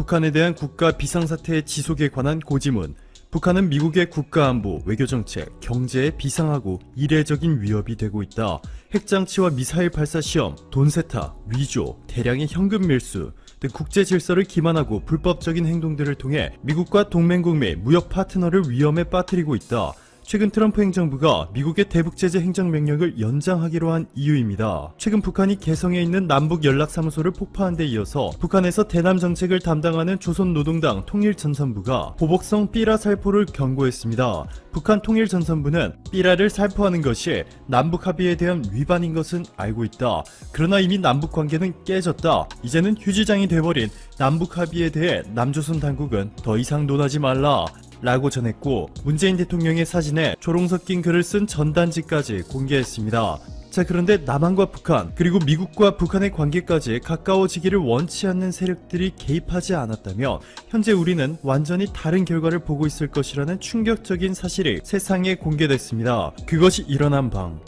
북한에 대한 국가 비상사태의 지속에 관한 고지문. 북한은 미국의 국가안보, 외교정책, 경제에 비상하고 이례적인 위협이 되고 있다. 핵장치와 미사일 발사 시험, 돈 세탁, 위조, 대량의 현금 밀수 등 국제 질서를 기만하고 불법적인 행동들을 통해 미국과 동맹국 및 무역 파트너를 위험에 빠뜨리고 있다. 최근 트럼프 행정부가 미국의 대북제재 행정명령을 연장하기로 한 이유입니다. 최근 북한이 개성에 있는 남북연락사무소를 폭파한 데 이어서 북한에서 대남 정책을 담당하는 조선노동당 통일전선부가 보복성 삐라 살포를 경고했습니다. 북한 통일전선부는 삐라를 살포하는 것이 남북합의에 대한 위반인 것은 알고 있다. 그러나 이미 남북관계는 깨졌다. 이제는 휴지장이 돼버린 남북합의에 대해 남조선 당국은 더 이상 논하지 말라 라고 전했고, 문재인 대통령의 사진에 초롱 섞인 글을 쓴 전단지까지 공개했습니다. 자, 그런데 남한과 북한, 그리고 미국과 북한의 관계까지 가까워지기를 원치 않는 세력들이 개입하지 않았다면 현재 우리는 완전히 다른 결과를 보고 있을 것이라는 충격적인 사실이 세상에 공개됐습니다. 그것이 일어난 방,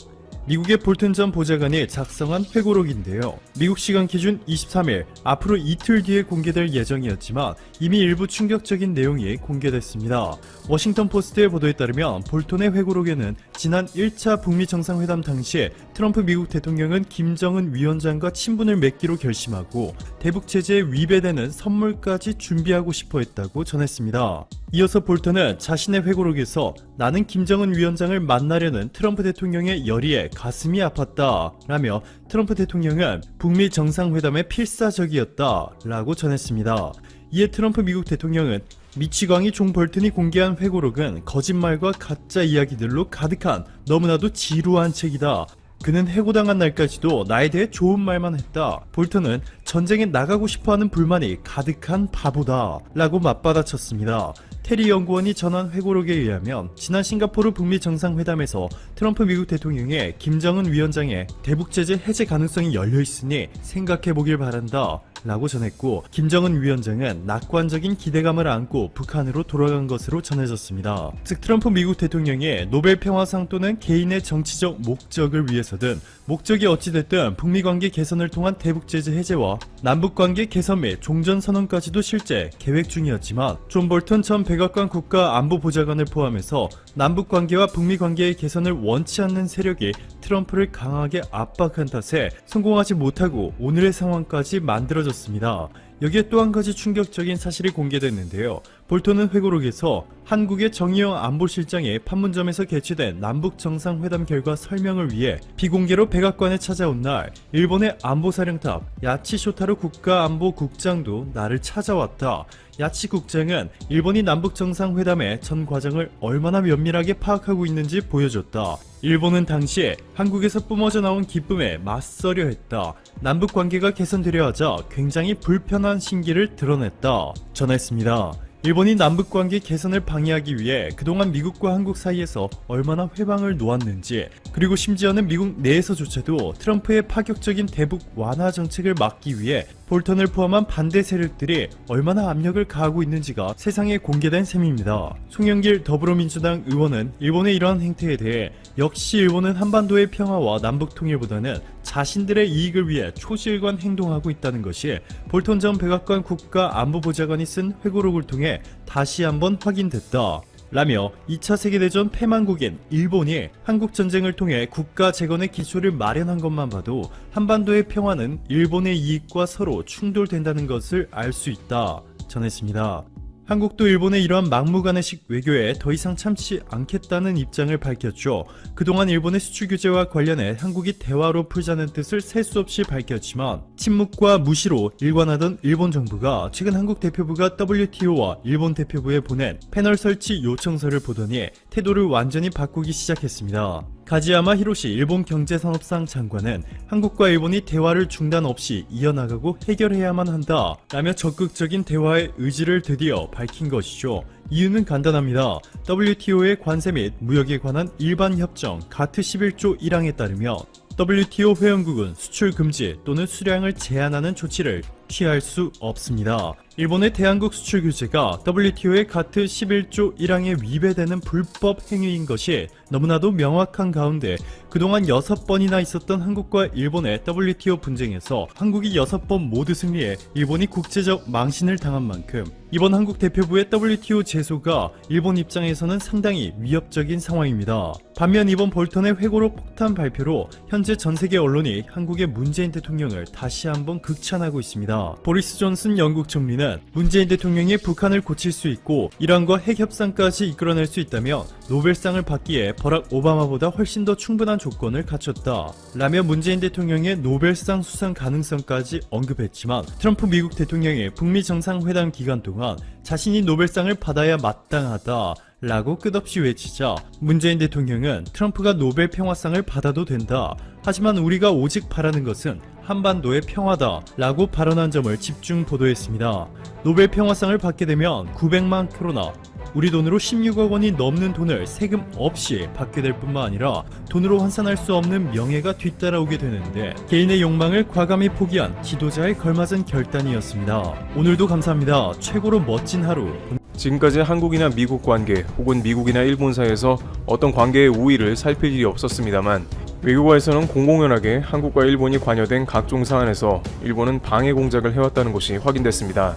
미국의 볼튼 전 보좌관이 작성한 회고록인데요. 미국 시간 기준 23일, 앞으로 이틀 뒤에 공개될 예정이었지만 이미 일부 충격적인 내용이 공개됐습니다. 워싱턴 포스트의 보도에 따르면 볼턴의 회고록에는 지난 1차 북미 정상회담 당시 트럼프 미국 대통령은 김정은 위원장과 친분을 맺기로 결심하고 대북 제재에 위배되는 선물까지 준비하고 싶어 했다고 전했습니다. 이어서 볼턴은 자신의 회고록에서 나는 김정은 위원장을 만나려는 트럼프 대통령의 열의에 가슴이 아팠다 라며 트럼프 대통령은 북미 정상회담에 필사적이었다 라고 전했습니다. 이에 트럼프 미국 대통령은 미치광이 종 볼튼이 공개한 회고록은 거짓말과 가짜 이야기들로 가득한 너무나도 지루한 책이다. 그는 해고당한 날까지도 나에 대해 좋은 말만 했다. 볼턴은 전쟁에 나가고 싶어하는 불만이 가득한 바보다 라고 맞받아쳤습니다. 테리 연구원이 전한 회고록에 의하면 지난 싱가포르 북미 정상회담에서 트럼프 미국 대통령의 김정은 위원장의 대북제재 해제 가능성이 열려있으니 생각해보길 바란다 라고 전했고, 김정은 위원장은 낙관적인 기대감을 안고 북한으로 돌아간 것으로 전해졌습니다. 즉 트럼프 미국 대통령이 노벨 평화상 또는 개인의 정치적 목적을 위해서든 목적이 어찌됐든 북미관계 개선을 통한 대북제재 해제와 남북관계 개선 및 종전선언까지도 실제 계획 중이었지만 존 볼턴 전 백악관 국가안보보좌관을 포함해서 남북관계와 북미관계의 개선을 원치 않는 세력이 트럼프를 강하게 압박한 탓에 성공하지 못하고 오늘의 상황까지 만들어졌습니다. 여기에 또 한 가지 충격적인 사실이 공개됐는데요. 볼턴은 회고록에서 한국의 정의용 안보실장이 판문점에서 개최된 남북정상회담 결과 설명을 위해 비공개로 백악관에 찾아온 날 일본의 안보사령탑 야치 쇼타로 국가안보국장도 나를 찾아왔다. 야치 국장은 일본이 남북정상회담의 전 과정을 얼마나 면밀하게 파악하고 있는지 보여줬다. 일본은 당시에 한국에서 뿜어져 나온 기쁨에 맞서려 했다. 남북관계가 개선되려 하자 굉장히 불편한 심기를 드러냈다 전했습니다. 일본이 남북관계 개선을 방해하기 위해 그동안 미국과 한국 사이에서 얼마나 회방을 놓았는지, 그리고 심지어는 미국 내에서조차도 트럼프의 파격적인 대북 완화 정책을 막기 위해 볼턴을 포함한 반대 세력들이 얼마나 압력을 가하고 있는지가 세상에 공개된 셈입니다. 송영길 더불어민주당 의원은 일본의 이러한 행태에 대해 역시 일본은 한반도의 평화와 남북 통일보다는 자신들의 이익을 위해 초실관 행동하고 있다는 것이 볼턴 전 백악관 국가안보보좌관이 쓴 회고록을 통해 다시 한번 확인됐다 라며 2차 세계대전 패망국인 일본이 한국전쟁을 통해 국가 재건의 기초를 마련한 것만 봐도 한반도의 평화는 일본의 이익과 서로 충돌된다는 것을 알 수 있다 전했습니다. 한국도 일본의 이러한 막무가내식 외교에 더 이상 참지 않겠다는 입장을 밝혔죠. 그동안 일본의 수출 규제와 관련해 한국이 대화로 풀자는 뜻을 셀 수 없이 밝혔지만 침묵과 무시로 일관하던 일본 정부가 최근 한국 대표부가 WTO와 일본 대표부에 보낸 패널 설치 요청서를 보더니 태도를 완전히 바꾸기 시작했습니다. 가지야마 히로시 일본 경제산업상 장관은 한국과 일본이 대화를 중단 없이 이어나가고 해결해야만 한다 라며 적극적인 대화의 의지를 드디어 밝힌 것이죠. 이유는 간단합니다. WTO의 관세 및 무역에 관한 일반 협정 가트 11조 1항에 따르면 WTO 회원국은 수출 금지 또는 수량을 제한하는 조치를 취할 수 없습니다. 일본의 대한국 수출 규제가 WTO의 가트 11조 1항에 위배되는 불법 행위인 것이 너무나도 명확한 가운데 그동안 6번이나 있었던 한국과 일본의 WTO 분쟁에서 한국이 6번 모두 승리해 일본이 국제적 망신을 당한 만큼 이번 한국 대표부의 WTO 제소가 일본 입장에서는 상당히 위협적인 상황입니다. 반면 이번 볼턴의 회고록 폭탄 발표로 현재 전세계 언론이 한국의 문재인 대통령을 다시 한번 극찬하고 있습니다. 보리스 존슨 영국 총리는 문재인 대통령이 북한을 고칠 수 있고 이란과 핵 협상까지 이끌어낼 수 있다면 노벨상을 받기에 버락 오바마보다 훨씬 더 충분한 조건을 갖췄다 라며 문재인 대통령의 노벨상 수상 가능성까지 언급했지만 트럼프 미국 대통령이 북미 정상회담 기간 동안 자신이 노벨상을 받아야 마땅하다 라고 끝없이 외치자 문재인 대통령은 트럼프가 노벨 평화상을 받아도 된다. 하지만 우리가 오직 바라는 것은 한반도의 평화다 라고 발언한 점을 집중 보도했습니다. 노벨 평화상을 받게 되면 900만 크로나 우리 돈으로 16억 원이 넘는 돈을 세금 없이 받게 될 뿐만 아니라 돈으로 환산할 수 없는 명예가 뒤따라오게 되는데 개인의 욕망을 과감히 포기한 지도자에 걸맞은 결단이었습니다. 오늘도 감사합니다. 최고로 멋진 하루. 지금까지 한국이나 미국 관계 혹은 미국이나 일본 사이에서 어떤 관계의 우위를 살필 일이 없었습니다만 외교가에서는 공공연하게 한국과 일본이 관여된 각종 사안에서 일본은 방해 공작을 해왔다는 것이 확인됐습니다.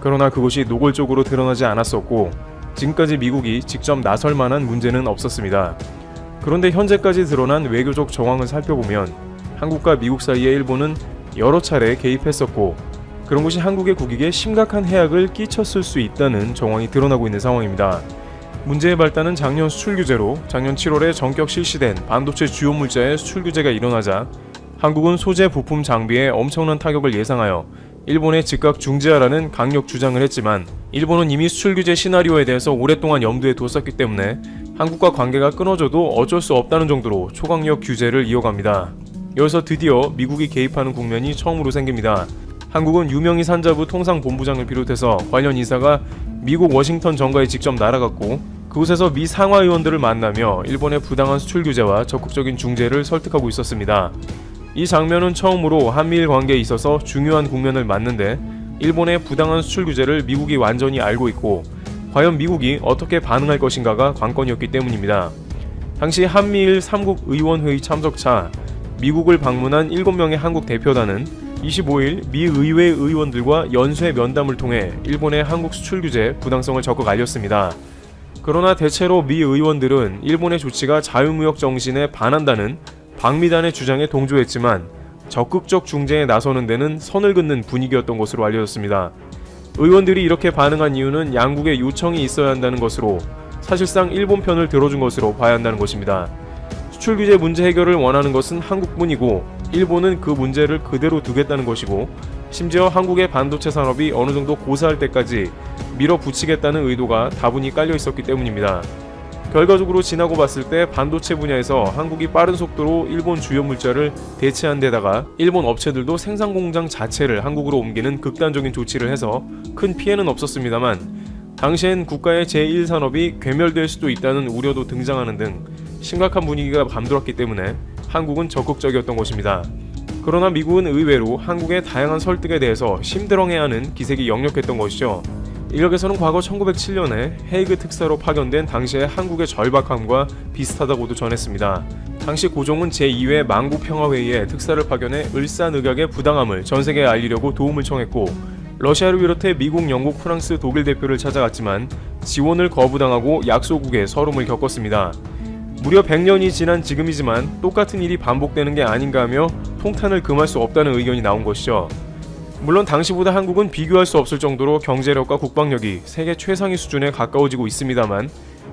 그러나 그것이 노골적으로 드러나지 않았었고 지금까지 미국이 직접 나설 만한 문제는 없었습니다. 그런데 현재까지 드러난 외교적 정황을 살펴보면 한국과 미국 사이에 일본은 여러 차례 개입했었고 그런 것이 한국의 국익에 심각한 해악을 끼쳤을 수 있다는 정황이 드러나고 있는 상황입니다. 문제의 발단은 작년 수출 규제로 작년 7월에 전격 실시된 반도체 주요 물자의 수출 규제가 일어나자 한국은 소재, 부품, 장비에 엄청난 타격을 예상하여 일본에 즉각 중지하라는 강력 주장을 했지만 일본은 이미 수출 규제 시나리오에 대해서 오랫동안 염두에 뒀었기 때문에 한국과 관계가 끊어져도 어쩔 수 없다는 정도로 초강력 규제를 이어갑니다. 여기서 드디어 미국이 개입하는 국면이 처음으로 생깁니다. 한국은 유명희 산자부 통상본부장을 비롯해서 관련 인사가 미국 워싱턴 정가에 직접 날아갔고 그곳에서 미 상하의원들을 만나며 일본의 부당한 수출 규제와 적극적인 중재를 설득하고 있었습니다. 이 장면은 처음으로 한미일 관계에 있어서 중요한 국면을 맞는데 일본의 부당한 수출 규제를 미국이 완전히 알고 있고 과연 미국이 어떻게 반응할 것인가가 관건이었기 때문입니다. 당시 한미일 3국 의원회의 참석차 미국을 방문한 7명의 한국 대표단은 25일 미 의회 의원들과 연쇄 면담을 통해 일본의 한국 수출 규제 부당성을 적극 알렸습니다. 그러나 대체로 미 의원들은 일본의 조치가 자유무역 정신에 반한다는 방미단의 주장에 동조했지만 적극적 중재에 나서는 데는 선을 긋는 분위기였던 것으로 알려졌습니다. 의원들이 이렇게 반응한 이유는 양국의 요청이 있어야 한다는 것으로 사실상 일본 편을 들어준 것으로 봐야 한다는 것입니다. 수출 규제 문제 해결을 원하는 것은 한국뿐이고 일본은 그 문제를 그대로 두겠다는 것이고 심지어 한국의 반도체 산업이 어느 정도 고사할 때까지 밀어붙이겠다는 의도가 다분히 깔려 있었기 때문입니다. 결과적으로 지나고 봤을 때 반도체 분야에서 한국이 빠른 속도로 일본 주요 물자를 대체한 데다가 일본 업체들도 생산 공장 자체를 한국으로 옮기는 극단적인 조치를 해서 큰 피해는 없었습니다만 당시엔 국가의 제1산업이 괴멸될 수도 있다는 우려도 등장하는 등 심각한 분위기가 감돌았기 때문에 한국은 적극적이었던 것입니다. 그러나 미국은 의외로 한국의 다양한 설득에 대해서 심드렁해하는 기색이 역력했던 것이죠. 이력에서는 과거 1907년에 헤이그 특사로 파견된 당시의 한국의 절박함과 비슷하다고도 전했습니다. 당시 고종은 제2회 만국평화회의에 특사를 파견해 을사늑약의 부당함을 전세계에 알리려고 도움을 청했고 러시아를 비롯해 미국, 영국, 프랑스, 독일 대표를 찾아갔지만 지원을 거부당하고 약소국의 서름을 겪었습니다. 무려 100년이 지난 지금이지만 똑같은 일이 반복되는 게 아닌가 하며 통탄을 금할 수 없다는 의견이 나온 것이죠. 물론 당시보다 한국은 비교할 수 없을 정도로 경제력과 국방력이 세계 최상위 수준에 가까워지고 있습니다만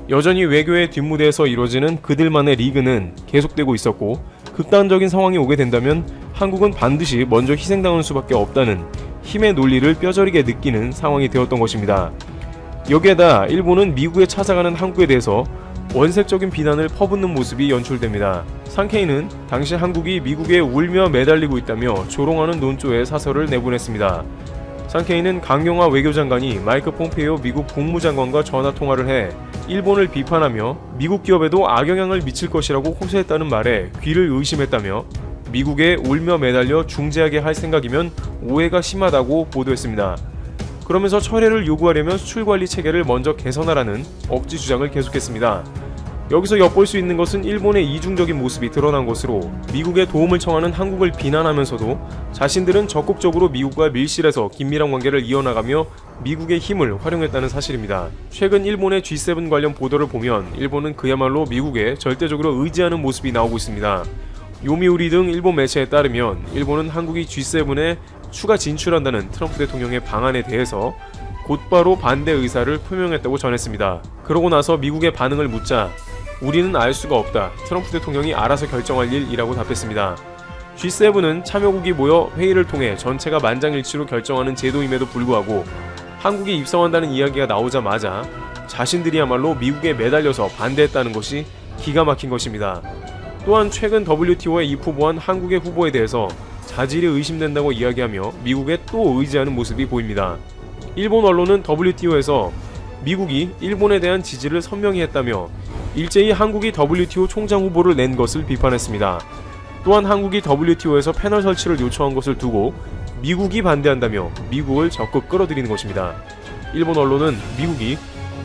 여전히 외교의 뒷무대에서 이루어지는 그들만의 리그는 계속되고 있었고 극단적인 상황이 오게 된다면 한국은 반드시 먼저 희생당할 수밖에 없다는 힘의 논리를 뼈저리게 느끼는 상황이 되었던 것입니다. 여기에다 일본은 미국에 찾아가는 한국에 대해서 원색적인 비난을 퍼붓는 모습이 연출됩니다. 상케이는 당시 한국이 미국에 울며 매달리고 있다며 조롱하는 논조의 사설을 내보냈습니다. 상케이는 강경화 외교장관이 마이크 폼페이오 미국 국무장관과 전화통화를 해 일본을 비판하며 미국 기업에도 악영향을 미칠 것이라고 호소했다는 말에 귀를 의심했다며 미국에 울며 매달려 중재하게 할 생각이면 오해가 심하다고 보도했습니다. 그러면서 철회를 요구하려면 수출관리 체계를 먼저 개선하라는 억지 주장을 계속했습니다. 여기서 엿볼 수 있는 것은 일본의 이중적인 모습이 드러난 것으로 미국의 도움을 청하는 한국을 비난하면서도 자신들은 적극적으로 미국과 밀실해서 긴밀한 관계를 이어나가며 미국의 힘을 활용했다는 사실입니다. 최근 일본의 G7 관련 보도를 보면 일본은 그야말로 미국에 절대적으로 의지하는 모습이 나오고 있습니다. 요미우리 등 일본 매체에 따르면 일본은 한국이 G7에 추가 진출한다는 트럼프 대통령의 방안에 대해서 곧바로 반대 의사를 표명했다고 전했습니다. 그러고 나서 미국의 반응을 묻자 우리는 알 수가 없다. 트럼프 대통령이 알아서 결정할 일이라고 답했습니다. G7은 참여국이 모여 회의를 통해 전체가 만장일치로 결정하는 제도임에도 불구하고 한국이 입성한다는 이야기가 나오자마자 자신들이야말로 미국에 매달려서 반대했다는 것이 기가 막힌 것입니다. 또한 최근 WTO에 입후보한 한국의 후보에 대해서 자질이 의심된다고 이야기하며 미국에 또 의지하는 모습이 보입니다. 일본 언론은 WTO에서 미국이 일본에 대한 지지를 선명히 했다며 일제히 한국이 WTO 총장 후보를 낸 것을 비판했습니다. 또한 한국이 WTO에서 패널 설치를 요청한 것을 두고 미국이 반대한다며 미국을 적극 끌어들이는 것입니다. 일본 언론은 미국이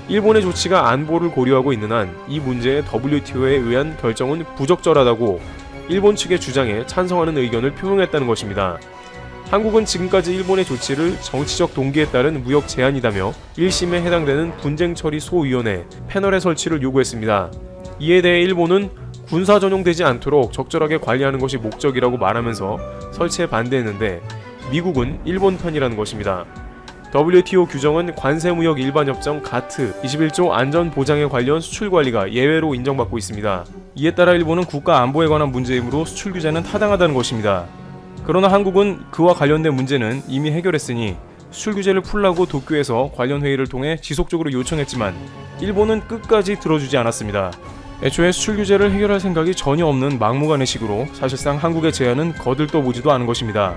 일본의 조치가 안보를 고려하고 있는 한 이 문제에 WTO에 의한 결정은 부적절하다고 일본 측의 주장에 찬성하는 의견을 표명했다는 것입니다. 한국은 지금까지 일본의 조치를 정치적 동기에 따른 무역 제한이다며 1심에 해당되는 분쟁 처리 소위원회 패널의 설치를 요구했습니다. 이에 대해 일본은 군사 전용되지 않도록 적절하게 관리하는 것이 목적이라고 말하면서 설치에 반대했는데 미국은 일본 편이라는 것입니다. WTO 규정은 관세무역 일반협정 가트 21조 안전보장에 관련 수출관리가 예외로 인정받고 있습니다. 이에 따라 일본은 국가 안보에 관한 문제이므로 수출 규제는 타당하다는 것입니다. 그러나 한국은 그와 관련된 문제는 이미 해결했으니 수출 규제를 풀라고 도쿄에서 관련 회의를 통해 지속적으로 요청했지만 일본은 끝까지 들어주지 않았습니다. 애초에 수출 규제를 해결할 생각이 전혀 없는 막무가내식으로 사실상 한국의 제안은 거들떠보지도 않은 것입니다.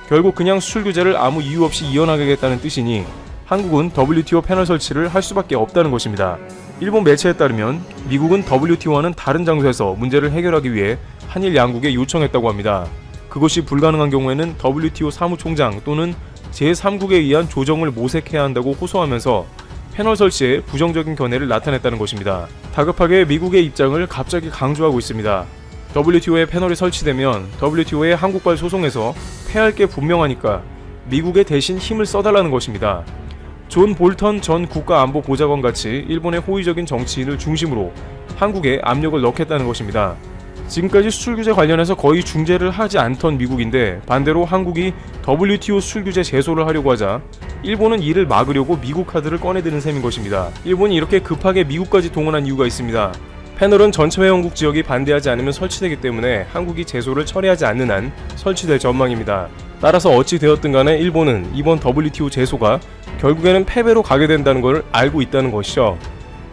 결국 그냥 수출 규제를 아무 이유 없이 이어나가겠다는 뜻이니 한국은 WTO 패널 설치를 할 수밖에 없다는 것입니다. 일본 매체에 따르면 미국은 WTO와는 다른 장소에서 문제를 해결하기 위해 한일 양국에 요청했다고 합니다. 그것이 불가능한 경우에는 WTO 사무총장 또는 제3국에 의한 조정을 모색해야 한다고 호소하면서 패널 설치에 부정적인 견해를 나타냈다는 것입니다. 다급하게 미국의 입장을 갑자기 강조하고 있습니다. WTO에 패널이 설치되면 WTO의 한국발 소송에서 패할 게 분명하니까 미국에 대신 힘을 써달라는 것입니다. 존 볼턴 전 국가안보보좌관 같이 일본의 호의적인 정치인을 중심으로 한국에 압력을 넣겠다는 것입니다. 지금까지 수출 규제 관련해서 거의 중재를 하지 않던 미국인데 반대로 한국이 WTO 수출 규제 제소를 하려고 하자 일본은 이를 막으려고 미국 카드를 꺼내드는 셈인 것입니다. 일본이 이렇게 급하게 미국까지 동원한 이유가 있습니다. 패널은 전체 회원국 지역이 반대하지 않으면 설치되기 때문에 한국이 제소를 철회하지 않는 한 설치될 전망입니다. 따라서 어찌 되었든 간에 일본은 이번 WTO 제소가 결국에는 패배로 가게 된다는 걸 알고 있다는 것이죠.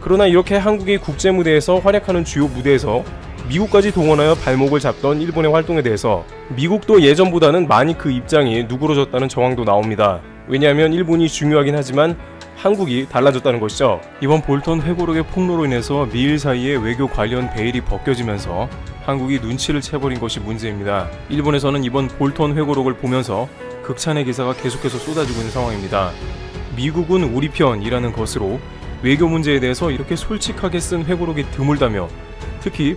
그러나 이렇게 한국이 국제무대에서 활약하는 주요 무대에서 미국까지 동원하여 발목을 잡던 일본의 활동에 대해서 미국도 예전보다는 많이 그 입장이 누그러졌다는 정황도 나옵니다. 왜냐하면 일본이 중요하긴 하지만 한국이 달라졌다는 것이죠. 이번 볼턴 회고록의 폭로로 인해서 미일 사이의 외교 관련 베일이 벗겨지면서 한국이 눈치를 채버린 것이 문제입니다. 일본에서는 이번 볼턴 회고록을 보면서 극찬의 기사가 계속해서 쏟아지고 있는 상황입니다. 미국은 우리 편이라는 것으로 외교 문제에 대해서 이렇게 솔직하게 쓴 회고록이 드물다며 특히